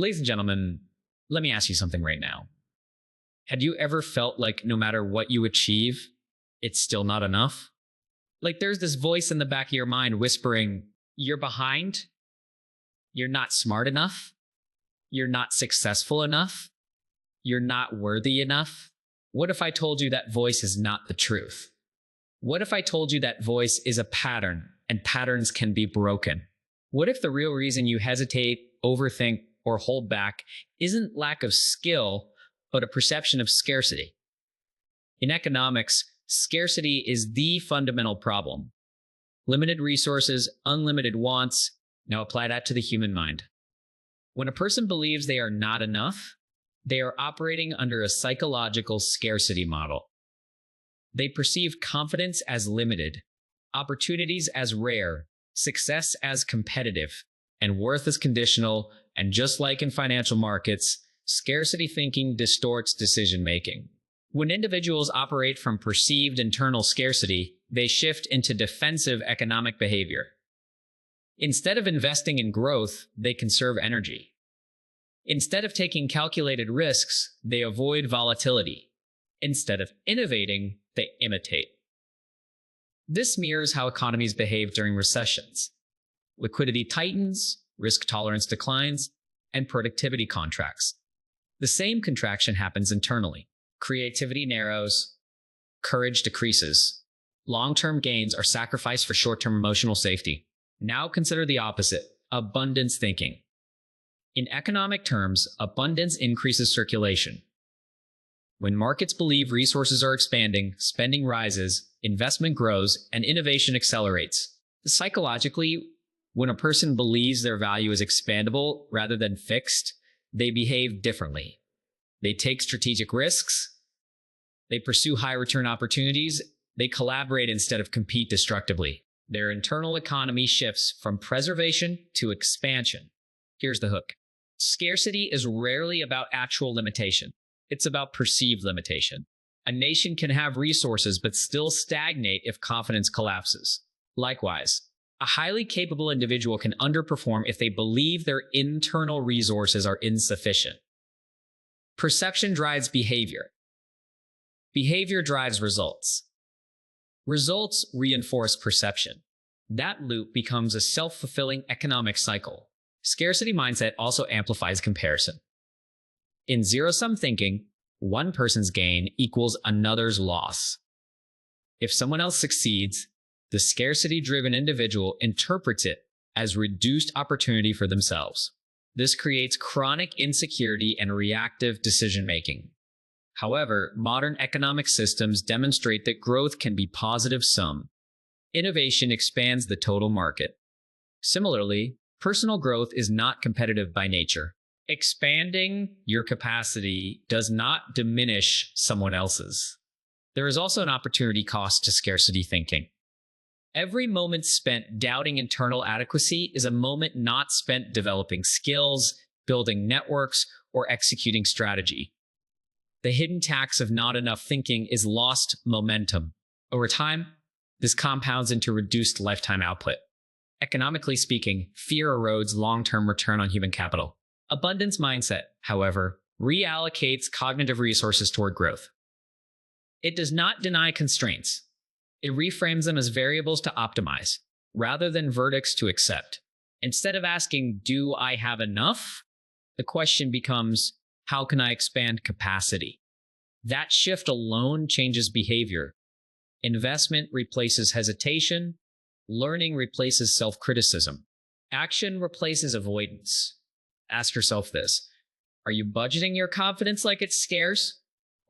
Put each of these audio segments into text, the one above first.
Ladies and gentlemen, let me ask you something right now. Had you ever felt like no matter what you achieve, it's still not enough? Like there's this voice in the back of your mind whispering, you're behind, you're not smart enough, you're not successful enough, you're not worthy enough. What if I told you that voice is not the truth? What if I told you that voice is a pattern and patterns can be broken? What if the real reason you hesitate, overthink, or hold back isn't lack of skill, but a perception of scarcity? In economics, scarcity is the fundamental problem. Limited resources, unlimited wants. Now apply that to the human mind. When a person believes they are not enough, they are operating under a psychological scarcity model. They perceive confidence as limited, opportunities as rare, success as competitive, and worth as conditional. And just like in financial markets, scarcity thinking distorts decision-making. When individuals operate from perceived internal scarcity, they shift into defensive economic behavior. Instead of investing in growth, they conserve energy. Instead of taking calculated risks, they avoid volatility. Instead of innovating, they imitate. This mirrors how economies behave during recessions. Liquidity tightens, risk tolerance declines, and productivity contracts. The same contraction happens internally. Creativity narrows, courage decreases. Long-term gains are sacrificed for short-term emotional safety. Now consider the opposite, abundance thinking. In economic terms, abundance increases circulation. When markets believe resources are expanding, spending rises, investment grows, and innovation accelerates. Psychologically, when a person believes their value is expandable rather than fixed, they behave differently. They take strategic risks, they pursue high-return opportunities, they collaborate instead of compete destructively. Their internal economy shifts from preservation to expansion. Here's the hook. Scarcity is rarely about actual limitation. It's about perceived limitation. A nation can have resources but still stagnate if confidence collapses. Likewise, a highly capable individual can underperform if they believe their internal resources are insufficient. Perception drives behavior. Behavior drives results. Results reinforce perception. That loop becomes a self-fulfilling economic cycle. Scarcity mindset also amplifies comparison. In zero-sum thinking, one person's gain equals another's loss. If someone else succeeds, the scarcity-driven individual interprets it as reduced opportunity for themselves. This creates chronic insecurity and reactive decision-making. However, modern economic systems demonstrate that growth can be positive sum. Innovation expands the total market. Similarly, personal growth is not competitive by nature. Expanding your capacity does not diminish someone else's. There is also an opportunity cost to scarcity thinking. Every moment spent doubting internal adequacy is a moment not spent developing skills, building networks, or executing strategy. The hidden tax of not enough thinking is lost momentum. Over time, this compounds into reduced lifetime output. Economically speaking, fear erodes long-term return on human capital. Abundance mindset, however, reallocates cognitive resources toward growth. It does not deny constraints. It reframes them as variables to optimize, rather than verdicts to accept. Instead of asking, do I have enough? The question becomes, how can I expand capacity? That shift alone changes behavior. Investment replaces hesitation. Learning replaces self-criticism. Action replaces avoidance. Ask yourself this. Are you budgeting your confidence like it's scarce?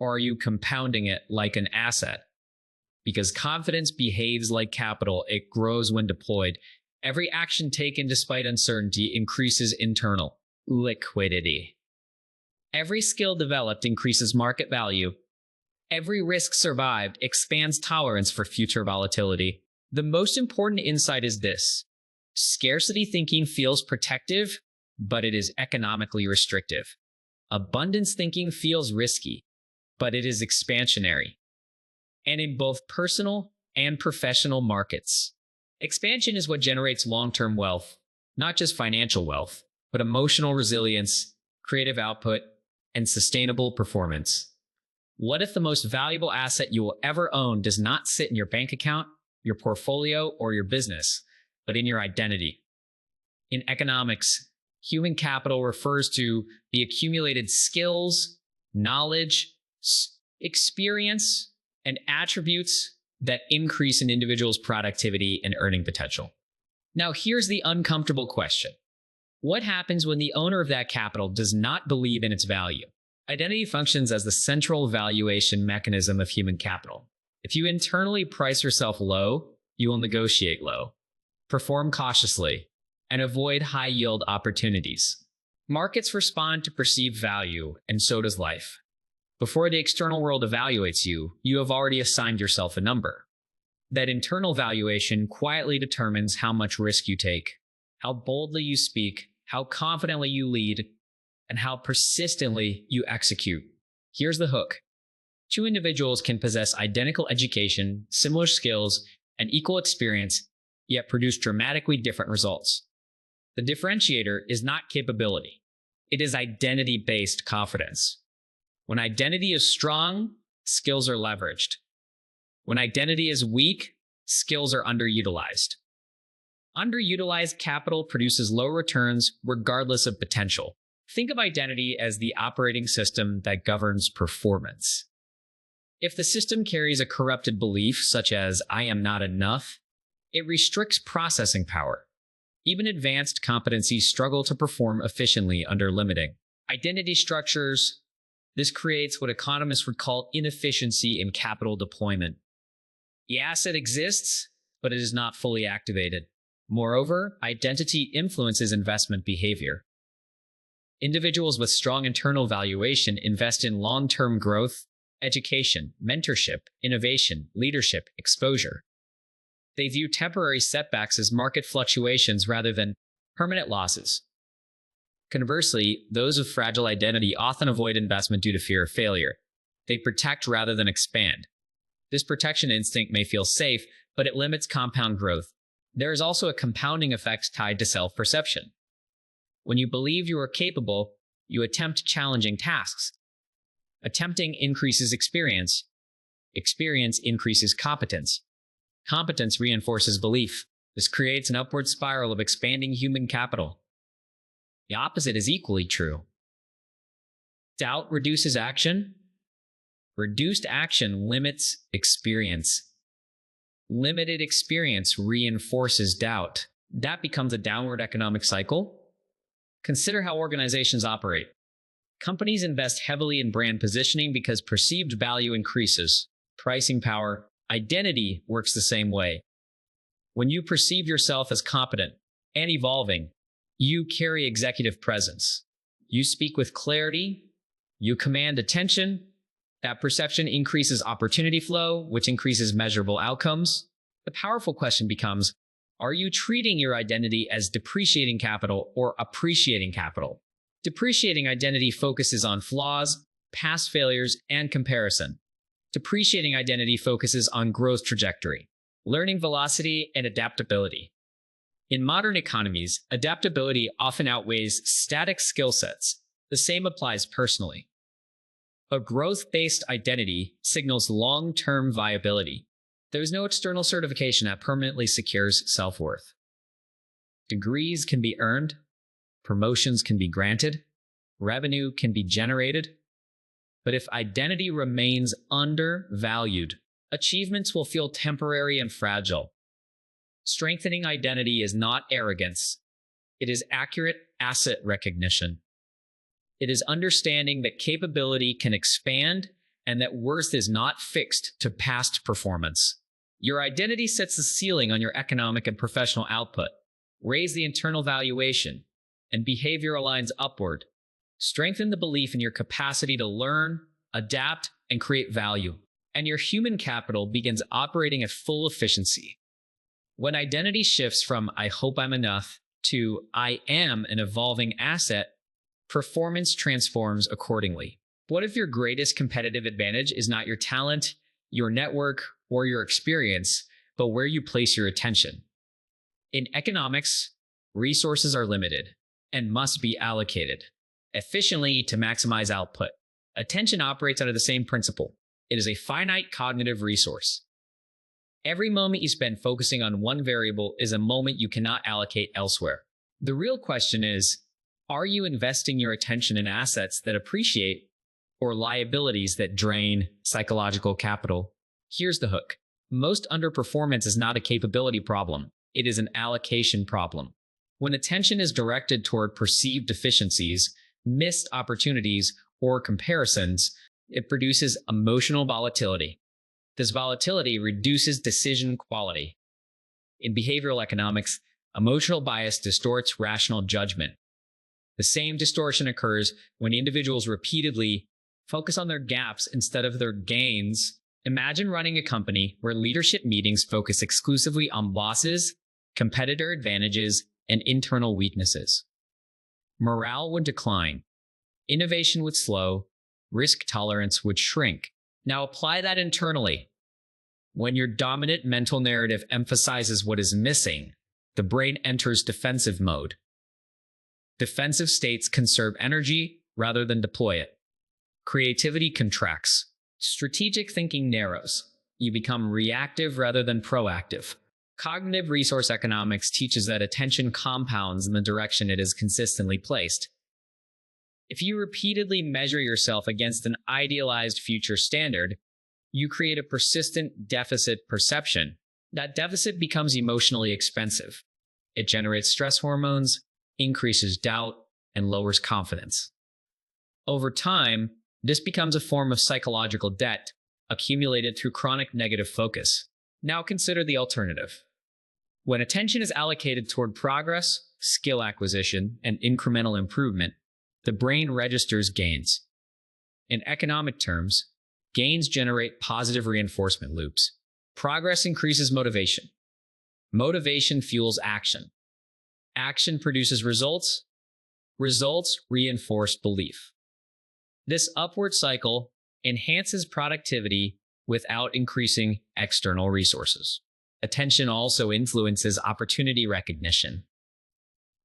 Or are you compounding it like an asset? Because confidence behaves like capital, it grows when deployed. Every action taken despite uncertainty increases internal liquidity. Every skill developed increases market value. Every risk survived expands tolerance for future volatility. The most important insight is this. Scarcity thinking feels protective, but it is economically restrictive. Abundance thinking feels risky, but it is expansionary. And in both personal and professional markets, expansion is what generates long-term wealth, not just financial wealth, but emotional resilience, creative output, and sustainable performance. What if the most valuable asset you will ever own does not sit in your bank account, your portfolio, or your business, but in your identity? In economics, human capital refers to the accumulated skills, knowledge, experience, and attributes that increase an individual's productivity and earning potential. Now, here's the uncomfortable question. What happens when the owner of that capital does not believe in its value? Identity functions as the central valuation mechanism of human capital. If you internally price yourself low, you will negotiate low, perform cautiously, and avoid high-yield opportunities. Markets respond to perceived value, and so does life. Before the external world evaluates you, you have already assigned yourself a number. That internal valuation quietly determines how much risk you take, how boldly you speak, how confidently you lead, and how persistently you execute. Here's the hook. Two individuals can possess identical education, similar skills, and equal experience, yet produce dramatically different results. The differentiator is not capability. It is identity-based confidence. When identity is strong, skills are leveraged. When identity is weak, skills are underutilized. Underutilized capital produces low returns regardless of potential. Think of identity as the operating system that governs performance. If the system carries a corrupted belief, such as "I am not enough," it restricts processing power. Even advanced competencies struggle to perform efficiently under limiting identity structures. This creates what economists would call inefficiency in capital deployment. The asset exists, but it is not fully activated. Moreover, identity influences investment behavior. Individuals with strong internal valuation invest in long-term growth, education, mentorship, innovation, leadership, exposure. They view temporary setbacks as market fluctuations rather than permanent losses. Conversely, those with fragile identity often avoid investment due to fear of failure. They protect rather than expand. This protection instinct may feel safe, but it limits compound growth. There is also a compounding effect tied to self-perception. When you believe you are capable, you attempt challenging tasks. Attempting increases experience. Experience increases competence. Competence reinforces belief. This creates an upward spiral of expanding human capital. The opposite is equally true. Doubt reduces action. Reduced action limits experience. Limited experience reinforces doubt. That becomes a downward economic cycle. Consider how organizations operate. Companies invest heavily in brand positioning because perceived value increases. Pricing power, identity works the same way. When you perceive yourself as competent and evolving, you carry executive presence. You speak with clarity. You command attention. That perception increases opportunity flow, which increases measurable outcomes. The powerful question becomes, are you treating your identity as depreciating capital or appreciating capital? Depreciating identity focuses on flaws, past failures, and comparison. Depreciating identity focuses on growth trajectory, learning velocity, and adaptability. In modern economies, adaptability often outweighs static skill sets. The same applies personally. A growth-based identity signals long-term viability. There is no external certification that permanently secures self-worth. Degrees can be earned, promotions can be granted, revenue can be generated, but if identity remains undervalued, achievements will feel temporary and fragile. Strengthening identity is not arrogance. It is accurate asset recognition. It is understanding that capability can expand and that worth is not fixed to past performance. Your identity sets the ceiling on your economic and professional output. Raise the internal valuation, and behavior aligns upward. Strengthen the belief in your capacity to learn, adapt, and create value, and your human capital begins operating at full efficiency. When identity shifts from "I hope I'm enough" to "I am an evolving asset," performance transforms accordingly. What if your greatest competitive advantage is not your talent, your network, or your experience, but where you place your attention? In economics, resources are limited and must be allocated. efficiently to maximize output. Attention operates under the same principle. It is a finite cognitive resource. Every moment you spend focusing on one variable is a moment you cannot allocate elsewhere. The real question is, are you investing your attention in assets that appreciate or liabilities that drain psychological capital? Here's the hook. Most underperformance is not a capability problem. It is an allocation problem. When attention is directed toward perceived deficiencies, missed opportunities, or comparisons, it produces emotional volatility. This volatility reduces decision quality. In behavioral economics, emotional bias distorts rational judgment. The same distortion occurs when individuals repeatedly focus on their gaps instead of their gains. Imagine running a company where leadership meetings focus exclusively on losses, competitor advantages, and internal weaknesses. Morale would decline. Innovation would slow. Risk tolerance would shrink. Now apply that internally. When your dominant mental narrative emphasizes what is missing, the brain enters defensive mode. Defensive states conserve energy rather than deploy it. Creativity contracts. Strategic thinking narrows. You become reactive rather than proactive. Cognitive resource economics teaches that attention compounds in the direction it is consistently placed. If you repeatedly measure yourself against an idealized future standard, you create a persistent deficit perception. That deficit becomes emotionally expensive. It generates stress hormones, increases doubt, and lowers confidence. Over time, this becomes a form of psychological debt accumulated through chronic negative focus. Now consider the alternative. When attention is allocated toward progress, skill acquisition, and incremental improvement, the brain registers gains. In economic terms, gains generate positive reinforcement loops. Progress increases motivation. Motivation fuels action. Action produces results. Results reinforce belief. This upward cycle enhances productivity without increasing external resources. Attention also influences opportunity recognition.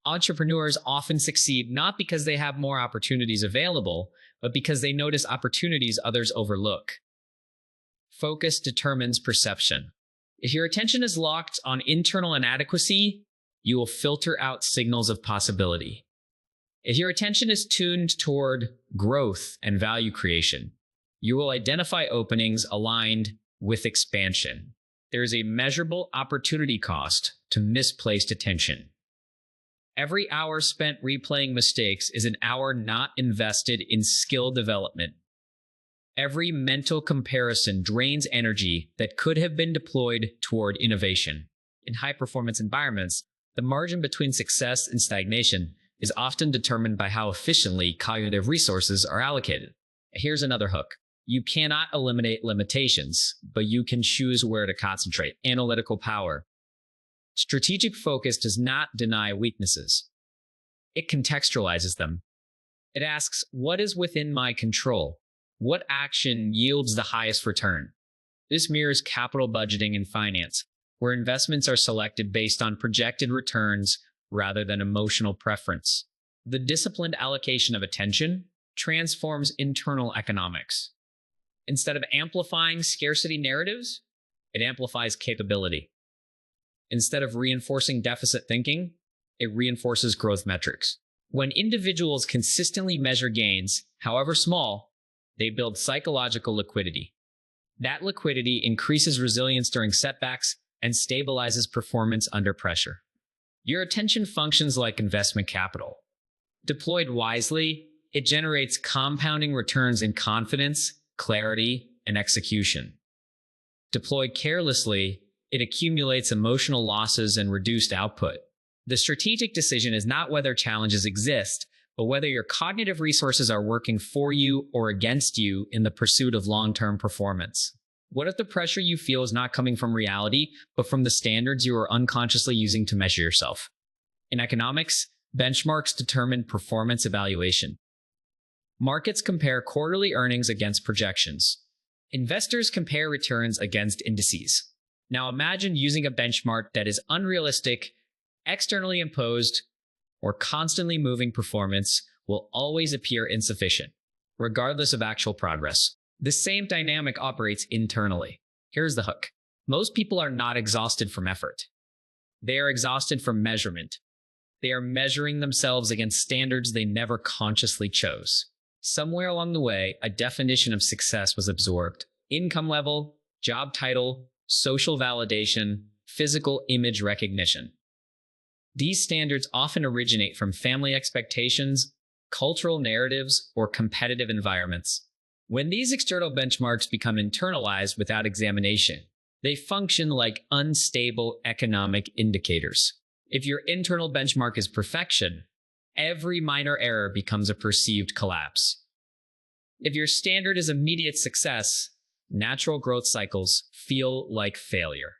Entrepreneurs often succeed not because they have more opportunities available, but because they notice opportunities others overlook. Focus determines perception. If your attention is locked on internal inadequacy, you will filter out signals of possibility. If your attention is tuned toward growth and value creation, you will identify openings aligned with expansion. There is a measurable opportunity cost to misplaced attention. Every hour spent replaying mistakes is an hour not invested in skill development. Every mental comparison drains energy that could have been deployed toward innovation. In high-performance environments, the margin between success and stagnation is often determined by how efficiently cognitive resources are allocated. Here's another hook. You cannot eliminate limitations, but you can choose where to concentrate. Analytical power. Strategic focus does not deny weaknesses. It contextualizes them. It asks, what is within my control? What action yields the highest return? This mirrors capital budgeting and finance, where investments are selected based on projected returns rather than emotional preference. The disciplined allocation of attention transforms internal economics. Instead of amplifying scarcity narratives, it amplifies capability. Instead of reinforcing deficit thinking, it reinforces growth metrics. When individuals consistently measure gains, however small, they build psychological liquidity. That liquidity increases resilience during setbacks and stabilizes performance under pressure. Your attention functions like investment capital. Deployed wisely, it generates compounding returns in confidence, clarity, and execution. Deployed carelessly, it accumulates emotional losses and reduced output. The strategic decision is not whether challenges exist, but whether your cognitive resources are working for you or against you in the pursuit of long-term performance. What if the pressure you feel is not coming from reality, but from the standards you are unconsciously using to measure yourself? In economics, benchmarks determine performance evaluation. Markets compare quarterly earnings against projections. Investors compare returns against indices. Now imagine using a benchmark that is unrealistic, externally imposed, or constantly moving performance will always appear insufficient, regardless of actual progress. The same dynamic operates internally. Here's the hook. Most people are not exhausted from effort. They are exhausted from measurement. They are measuring themselves against standards they never consciously chose. Somewhere along the way, a definition of success was absorbed. Income level, job title, social validation, physical image recognition. These standards often originate from family expectations, cultural narratives, or competitive environments. When these external benchmarks become internalized without examination, they function like unstable economic indicators. If your internal benchmark is perfection, every minor error becomes a perceived collapse. If your standard is immediate success, natural growth cycles feel like failure.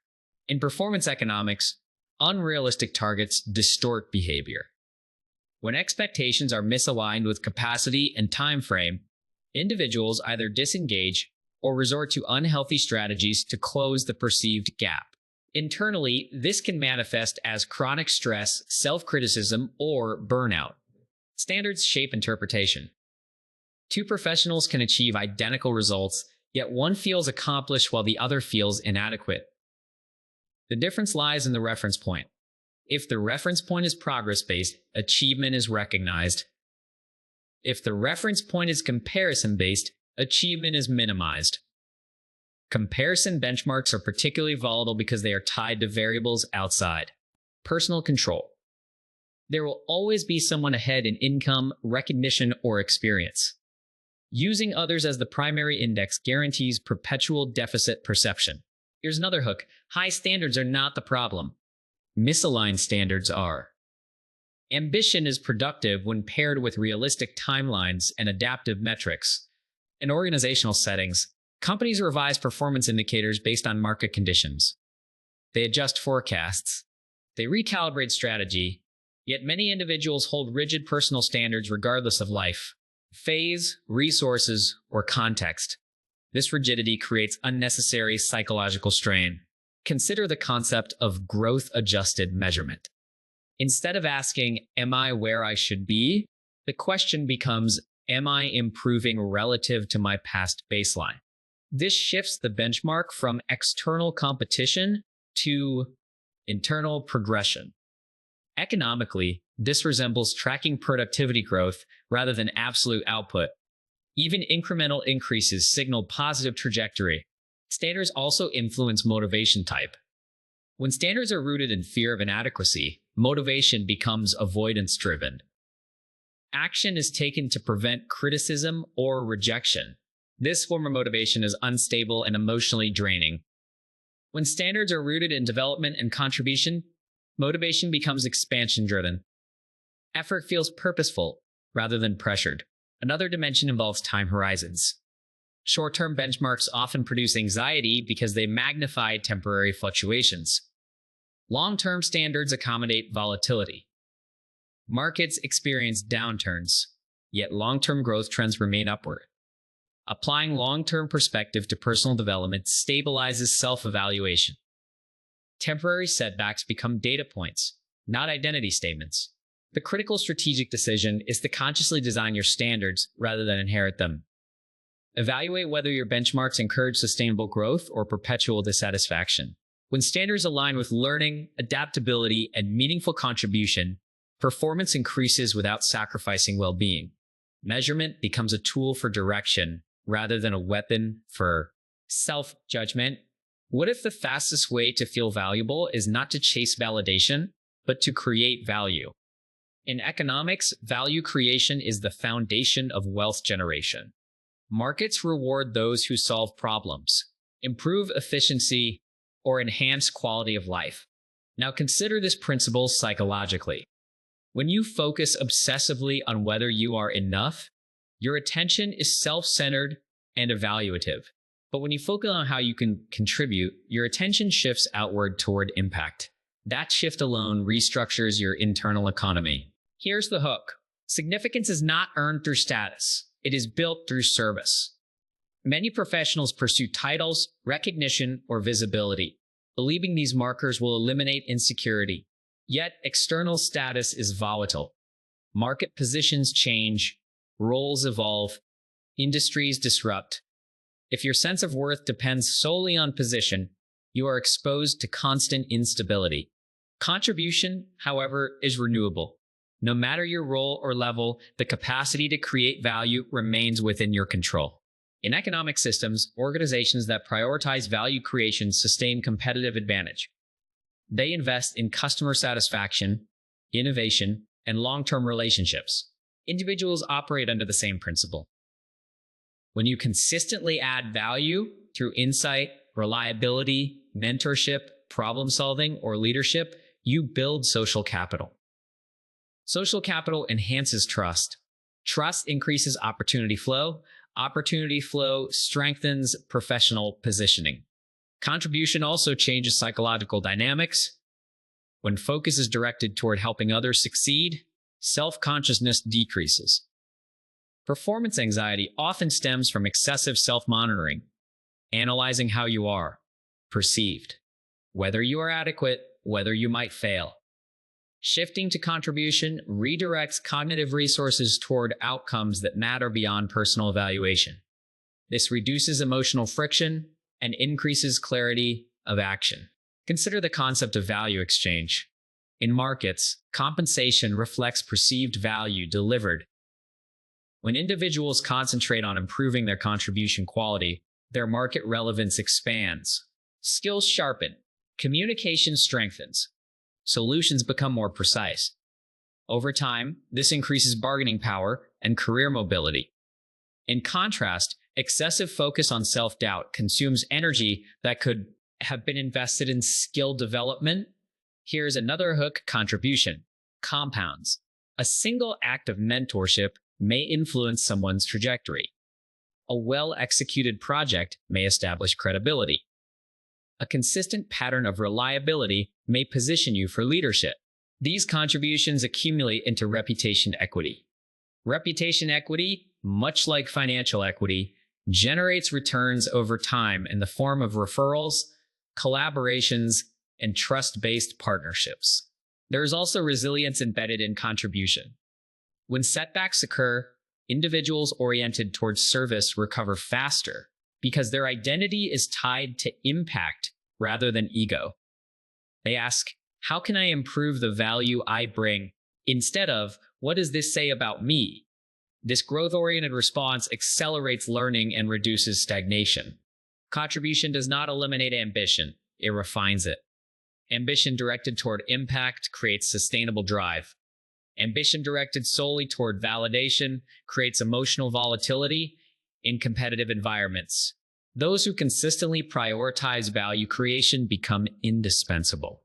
In performance economics, unrealistic targets distort behavior. When expectations are misaligned with capacity and time frame, individuals either disengage or resort to unhealthy strategies to close the perceived gap. Internally, this can manifest as chronic stress, self-criticism, or burnout. Standards shape interpretation. Two professionals can achieve identical results, yet one feels accomplished while the other feels inadequate. The difference lies in the reference point. If the reference point is progress-based, achievement is recognized. If the reference point is comparison-based, achievement is minimized. Comparison benchmarks are particularly volatile because they are tied to variables outside personal control. There will always be someone ahead in income, recognition, or experience. Using others as the primary index guarantees perpetual deficit perception. Here's another hook. High standards are not the problem. Misaligned standards are. Ambition is productive when paired with realistic timelines and adaptive metrics. In organizational settings, companies revise performance indicators based on market conditions. They adjust forecasts. They recalibrate strategy, yet many individuals hold rigid personal standards regardless of life, phase, resources, or context. This rigidity creates unnecessary psychological strain. Consider the concept of growth-adjusted measurement. Instead of asking, "Am I where I should be?" the question becomes, "Am I improving relative to my past baseline?" This shifts the benchmark from external competition to internal progression. Economically, this resembles tracking productivity growth rather than absolute output. Even incremental increases signal positive trajectory. Standards also influence motivation type. When standards are rooted in fear of inadequacy, motivation becomes avoidance-driven. Action is taken to prevent criticism or rejection. This form of motivation is unstable and emotionally draining. When standards are rooted in development and contribution, motivation becomes expansion-driven. Effort feels purposeful rather than pressured. Another dimension involves time horizons. Short-term benchmarks often produce anxiety because they magnify temporary fluctuations. Long-term standards accommodate volatility. Markets experience downturns, yet long-term growth trends remain upward. Applying long-term perspective to personal development stabilizes self-evaluation. Temporary setbacks become data points, not identity statements. The critical strategic decision is to consciously design your standards rather than inherit them. Evaluate whether your benchmarks encourage sustainable growth or perpetual dissatisfaction. When standards align with learning, adaptability, and meaningful contribution, performance increases without sacrificing well-being. Measurement becomes a tool for direction rather than a weapon for self-judgment. What if the fastest way to feel valuable is not to chase validation, but to create value? In economics, value creation is the foundation of wealth generation. Markets reward those who solve problems, improve efficiency, or enhance quality of life. Now consider this principle psychologically. When you focus obsessively on whether you are enough, your attention is self-centered and evaluative. But when you focus on how you can contribute, your attention shifts outward toward impact. That shift alone restructures your internal economy. Here's the hook. Significance is not earned through status. It is built through service. Many professionals pursue titles, recognition, or visibility, believing these markers will eliminate insecurity. Yet, external status is volatile. Market positions change, roles evolve, industries disrupt. If your sense of worth depends solely on position, you are exposed to constant instability. Contribution, however, is renewable. No matter your role or level, the capacity to create value remains within your control. In economic systems, organizations that prioritize value creation sustain competitive advantage. They invest in customer satisfaction, innovation, and long-term relationships. Individuals operate under the same principle. When you consistently add value through insight, reliability, mentorship, problem-solving, or leadership, you build social capital. Social capital enhances trust. Trust increases opportunity flow. Opportunity flow strengthens professional positioning. Contribution also changes psychological dynamics. When focus is directed toward helping others succeed, self-consciousness decreases. Performance anxiety often stems from excessive self-monitoring, analyzing how you are perceived, whether you are adequate, whether you might fail. Shifting to contribution redirects cognitive resources toward outcomes that matter beyond personal evaluation. This reduces emotional friction and increases clarity of action. Consider the concept of value exchange. In markets, compensation reflects perceived value delivered. When individuals concentrate on improving their contribution quality, their market relevance expands. Skills sharpen. Communication strengthens. Solutions become more precise. Over time, this increases bargaining power and career mobility. In contrast, excessive focus on self-doubt consumes energy that could have been invested in skill development. Here's another hook: contribution compounds. A single act of mentorship may influence someone's trajectory. A well-executed project may establish credibility. A consistent pattern of reliability may position you for leadership. These contributions accumulate into reputation equity. Reputation equity, much like financial equity, generates returns over time in the form of referrals, collaborations, and trust-based partnerships. There is also resilience embedded in contribution. When setbacks occur, individuals oriented towards service recover faster because their identity is tied to impact rather than ego. They ask, how can I improve the value I bring? Instead of, what does this say about me? This growth-oriented response accelerates learning and reduces stagnation. Contribution does not eliminate ambition, it refines it. Ambition directed toward impact creates sustainable drive. Ambition directed solely toward validation creates emotional volatility in competitive environments. Those who consistently prioritize value creation become indispensable.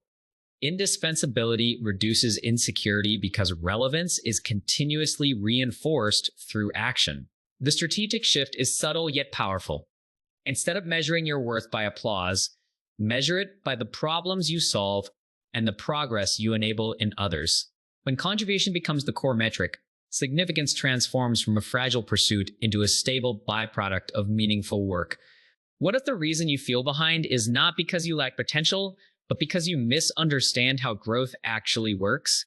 Indispensability reduces insecurity because relevance is continuously reinforced through action. The strategic shift is subtle yet powerful. Instead of measuring your worth by applause, measure it by the problems you solve and the progress you enable in others. When contribution becomes the core metric, significance transforms from a fragile pursuit into a stable byproduct of meaningful work. What if the reason you feel behind is not because you lack potential, but because you misunderstand how growth actually works?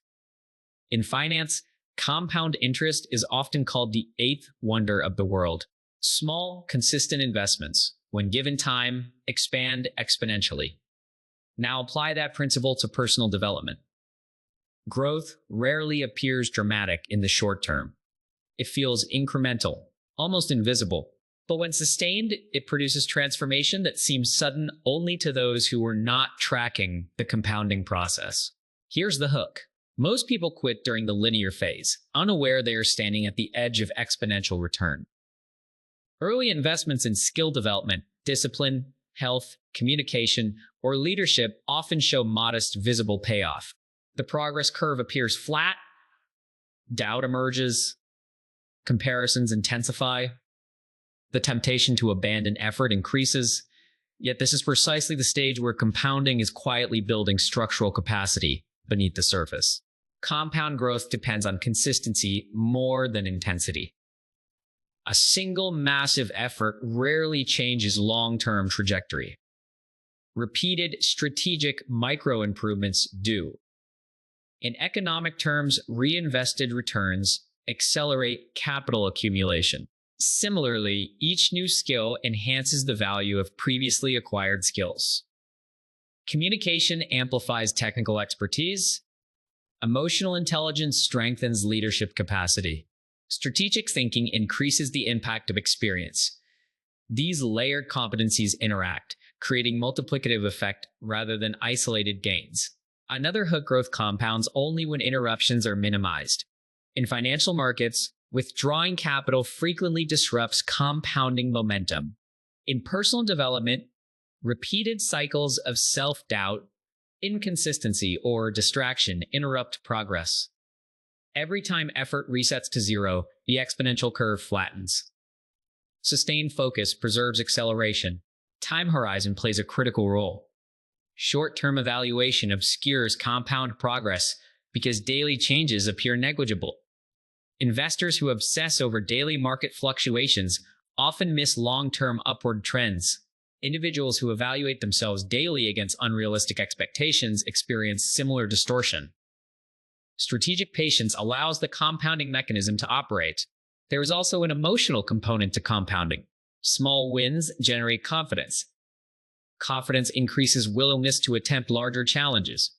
In finance, compound interest is often called the eighth wonder of the world. Small, consistent investments, when given time, expand exponentially. Now apply that principle to personal development. Growth rarely appears dramatic in the short term. It feels incremental, almost invisible. But when sustained, it produces transformation that seems sudden only to those who were not tracking the compounding process. Here's the hook. Most people quit during the linear phase, unaware they are standing at the edge of exponential return. Early investments in skill development, discipline, health, communication, or leadership often show modest, visible payoff. The progress curve appears flat, doubt emerges, comparisons intensify, the temptation to abandon effort increases. Yet this is precisely the stage where compounding is quietly building structural capacity beneath the surface. Compound growth depends on consistency more than intensity. A single massive effort rarely changes long-term trajectory. Repeated strategic micro-improvements do. In economic terms, reinvested returns accelerate capital accumulation. Similarly, each new skill enhances the value of previously acquired skills. Communication amplifies technical expertise. Emotional intelligence strengthens leadership capacity. Strategic thinking increases the impact of experience. These layered competencies interact, creating multiplicative effect rather than isolated gains. Another hook growth compounds only when interruptions are minimized. In financial markets, withdrawing capital frequently disrupts compounding momentum. In personal development, repeated cycles of self-doubt, inconsistency, or distraction interrupt progress. Every time effort resets to zero, the exponential curve flattens. Sustained focus preserves acceleration. Time horizon plays a critical role. Short-term evaluation obscures compound progress because daily changes appear negligible. Investors who obsess over daily market fluctuations often miss long-term upward trends. Individuals who evaluate themselves daily against unrealistic expectations experience similar distortion. Strategic patience allows the compounding mechanism to operate. There is also an emotional component to compounding. Small wins generate confidence. Confidence increases willingness to attempt larger challenges.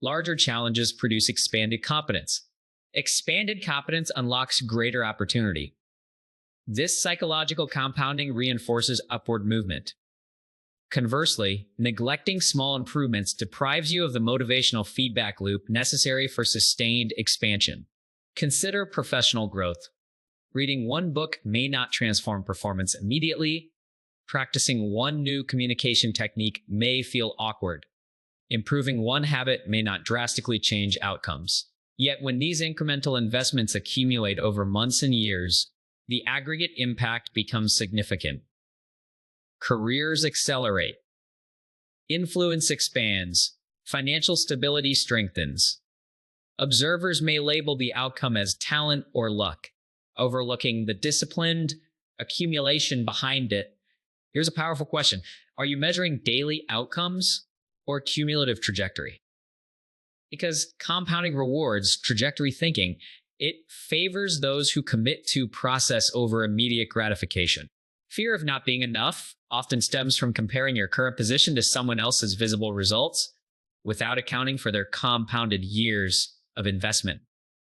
Larger challenges produce expanded competence. Expanded competence unlocks greater opportunity. This psychological compounding reinforces upward movement. Conversely, neglecting small improvements deprives you of the motivational feedback loop necessary for sustained expansion. Consider professional growth. Reading one book may not transform performance immediately. Practicing one new communication technique may feel awkward. Improving one habit may not drastically change outcomes. Yet when these incremental investments accumulate over months and years, the aggregate impact becomes significant. Careers accelerate. Influence expands. Financial stability strengthens. Observers may label the outcome as talent or luck, overlooking the disciplined accumulation behind it. Here's a powerful question. Are you measuring daily outcomes or cumulative trajectory? Because compounding rewards trajectory thinking. It favors those who commit to process over immediate gratification. Fear of not being enough often stems from comparing your current position to someone else's visible results without accounting for their compounded years of investment.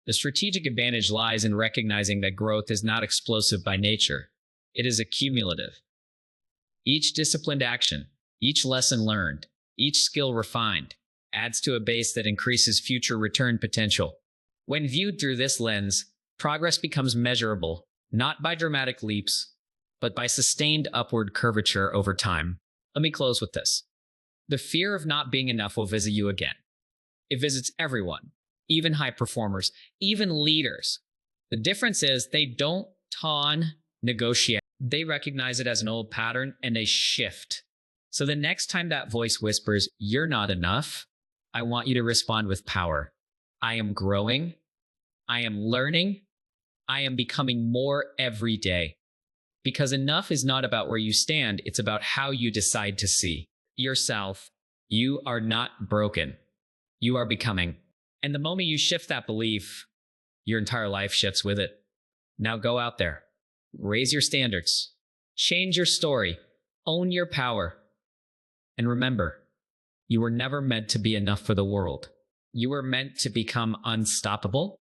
The strategic advantage lies in recognizing that growth is not explosive by nature. It is accumulative. Each disciplined action, each lesson learned, each skill refined, adds to a base that increases future return potential. When viewed through this lens, progress becomes measurable, not by dramatic leaps, but by sustained upward curvature over time. Let me close with this. The fear of not being enough will visit you again. It visits everyone, even high performers, even leaders. The difference is they don't negotiate. They recognize it as an old pattern and they shift. So the next time that voice whispers, "You're not enough," I want you to respond with power. I am growing. I am learning. I am becoming more every day. Because enough is not about where you stand, it's about how you decide to see yourself. You are not broken. You are becoming. And the moment you shift that belief, your entire life shifts with it. Now go out there. Raise your standards. Change your story. Own your power. And remember, you were never meant to be enough for the world. You were meant to become unstoppable.